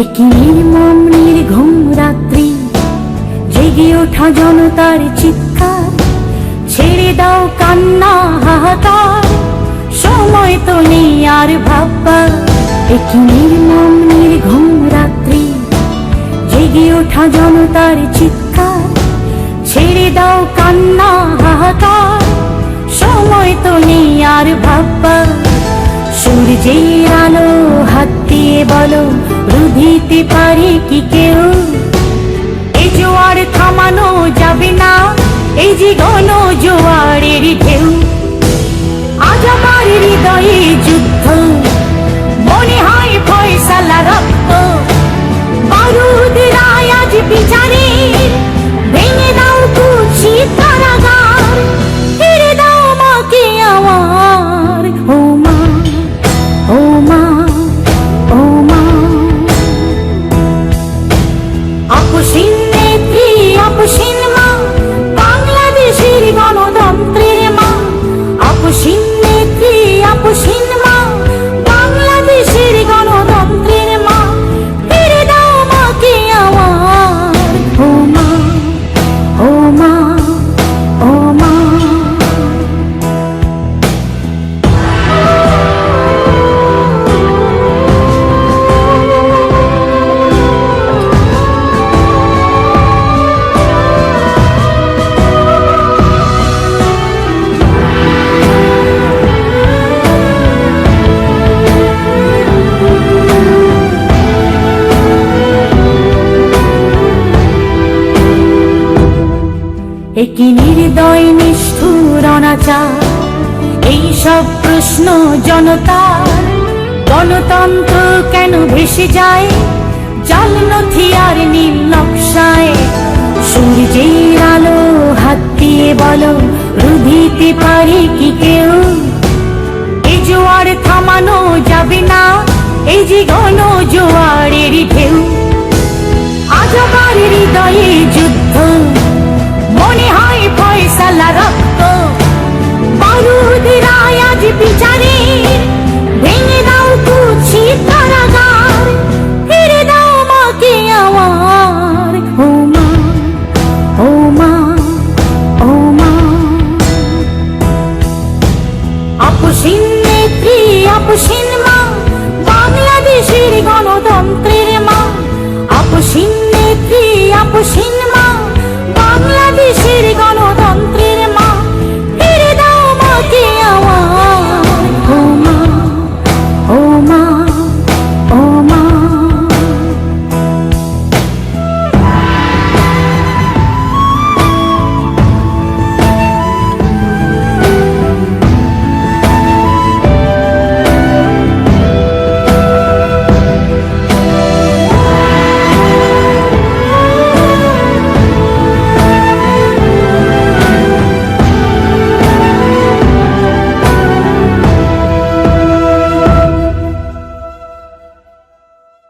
একই নির্মম নির্ঘুম রাত্রি, জেগে ওঠা জনতার চিৎকার, ছেড়ে দাও কান্না হাহাকার, সময় তো নেই আর ভাববার। একই নির্মম নির্ঘুম রাত্রি, জেগে ওঠা জনতার চিৎকার, ছেড়ে দাও কান্না হাহাকার, সময় তো নেই আর ভাববার। সূর্যের আলো হাত দিয়ে বলো, রুধিতে পারে কি কেউ? এই জোয়ার থামানো যাবে না, এই যে গণ জোয়ারের ঢেউ। আজ আমার হৃদয়ে যুদ্ধ, মনে হয় ফয়সালা রক্ত, বারুদ রায় আজ বিচারের, ভেঙে দাও কুচি কারাগার, ফিরে দাও মাকে আমার। ও মা, ও মা, ও মা। আপসীন নেত্রী, আপসীন মা, বাংলাদেশের গণতন্ত্রের মা। আপসীন নেত্রী, আপসীন মা, বাংলাদেশের গণতন্ত্রের মা, ফিরে দাও মাকে আমার। ও মা, ও মা, ও মা। একই নির্দয় নিষ্ঠুর অনাচার, এই সব প্রশ্ন জনতার। গণতন্ত্র কেন ভেসে যায় জাল নথি আর নীল নকশায়? সূর্যের আলো হাত দিয়ে বলো, রুধিতে পারে কি কেউ? এই জোয়ার থামানো যাবে না, এই যে গণ জোয়ারের ঢেউ। আজ আমার হৃদয়ে যুদ্ধ, মনে হয় ফয়সালা রক্ত, বারুদ রায় আজ বিচারের, ভেঙে দাও কুচি কারাগার, ফিরে দাও মাকে আমার। ও মা, ও মা, ও মা। আপসীন নেত্রী, আপসীন মা, বাংলাদেশের গণতন্ত্রের মা। আপসীন নেত্রী, আপসীন